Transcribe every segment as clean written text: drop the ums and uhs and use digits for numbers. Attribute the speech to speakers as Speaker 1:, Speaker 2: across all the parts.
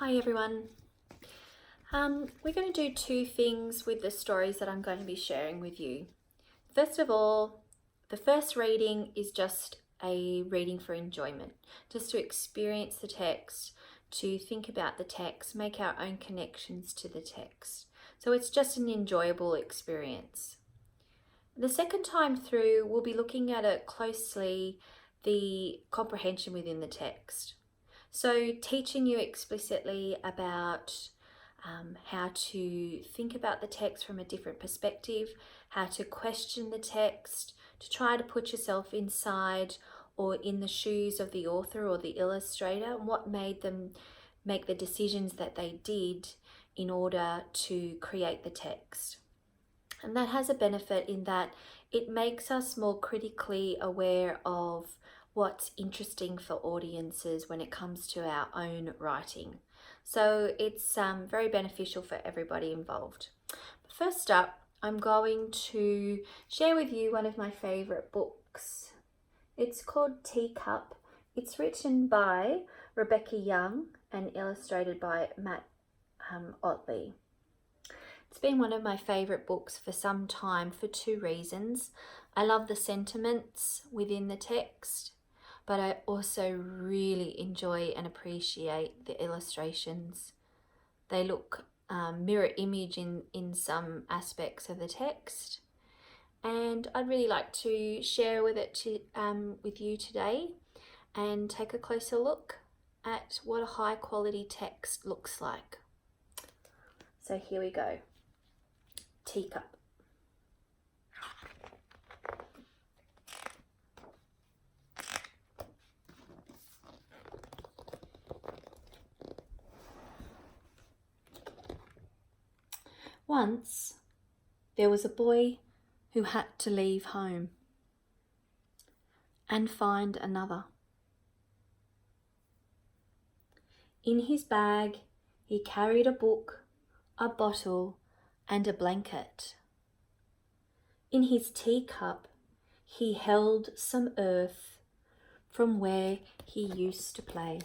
Speaker 1: Hi everyone. We're going to do two things with the stories that I'm going to be sharing with you. First of all, the first reading is just a reading for enjoyment, just to experience the text, to think about the text, make our own connections to the text. So it's just an enjoyable experience. The second time through, we'll be looking at it closely, the comprehension within the text. So teaching you explicitly about how to think about the text from a different perspective, how to question the text, to try to put yourself inside or in the shoes of the author or the illustrator, and what made them make the decisions that they did in order to create the text. And that has a benefit in that it makes us more critically aware of what's interesting for audiences when it comes to our own writing. So it's very beneficial for everybody involved. First up, I'm going to share with you one of my favorite books. It's called Teacup. It's written by Rebecca Young and illustrated by Matt Ottley. It's been one of my favorite books for some time for two reasons. I love the sentiments within the text, but I also really enjoy and appreciate the illustrations. They look mirror image in some aspects of the text, and I'd really like to share with you today and take a closer look at what a high quality text looks like. So here we go. Teacup. Once there was a boy who had to leave home and find another. In his bag he carried a book, a bottle, and a blanket. In his teacup he held some earth from where he used to play.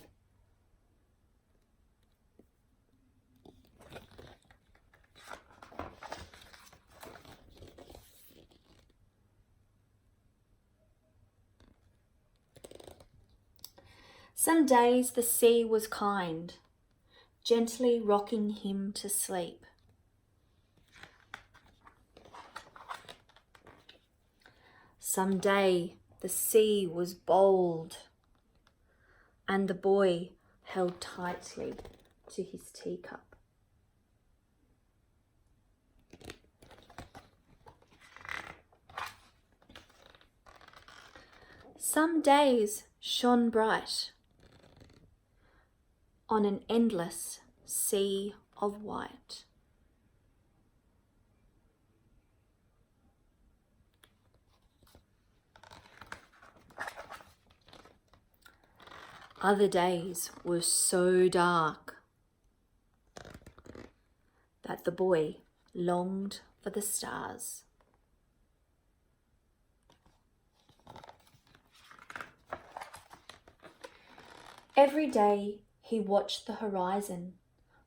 Speaker 1: Some days the sea was kind, gently rocking him to sleep. Some day the sea was bold, and the boy held tightly to his teacup. Some days shone bright on an endless sea of white. Other days were so dark that the boy longed for the stars. Every day he watched the horizon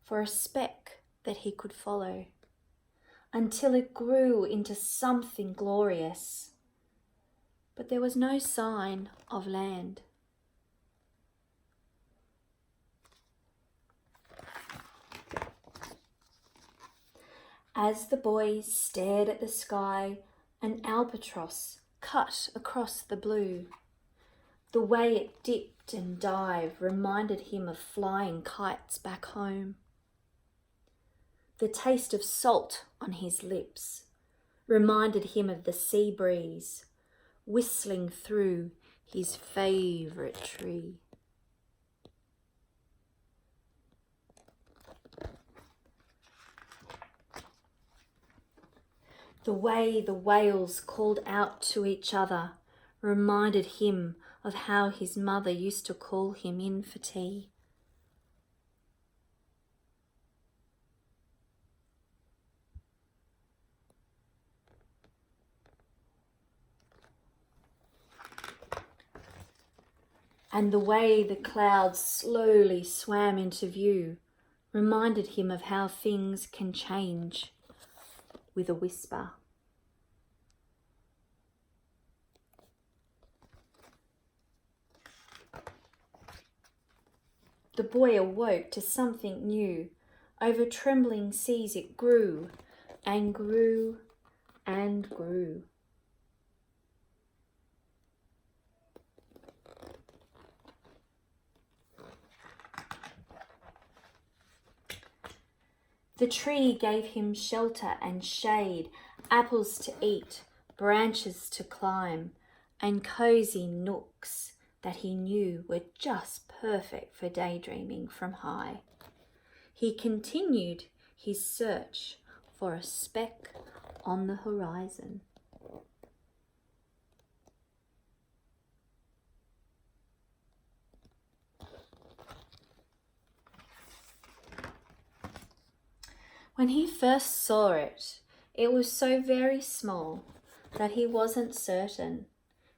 Speaker 1: for a speck that he could follow, until it grew into something glorious. But there was no sign of land. As the boy stared at the sky, an albatross cut across the blue. The way it dipped and dived reminded him of flying kites back home. The taste of salt on his lips reminded him of the sea breeze whistling through his favourite tree. The way the whales called out to each other reminded him of how his mother used to call him in for tea. And the way the clouds slowly swam into view reminded him of how things can change with a whisper. The boy awoke to something new. Over trembling seas it grew and grew and grew. The tree gave him shelter and shade, apples to eat, branches to climb, and cosy nooks that he knew were just perfect for daydreaming from high. He continued his search for a speck on the horizon. When he first saw it, it was so very small that he wasn't certain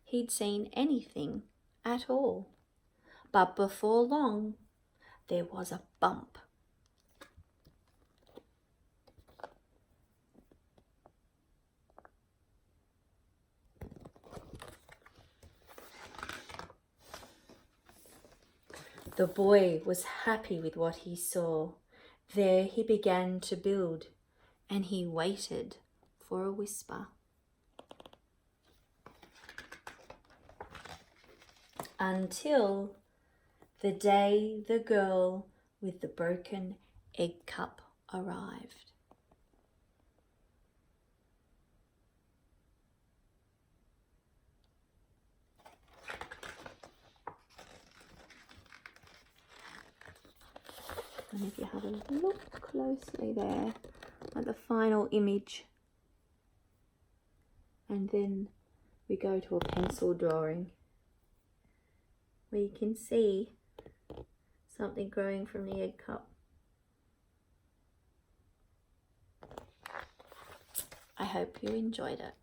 Speaker 1: he'd seen anything at all. But before long, there was a bump. The boy was happy with what he saw. There he began to build, and he waited for a whisper. Until the day the girl with the broken egg cup arrived. And if you have a look closely there at the final image, and then we go to a pencil drawing where you can see something growing from the egg cup. I hope you enjoyed it.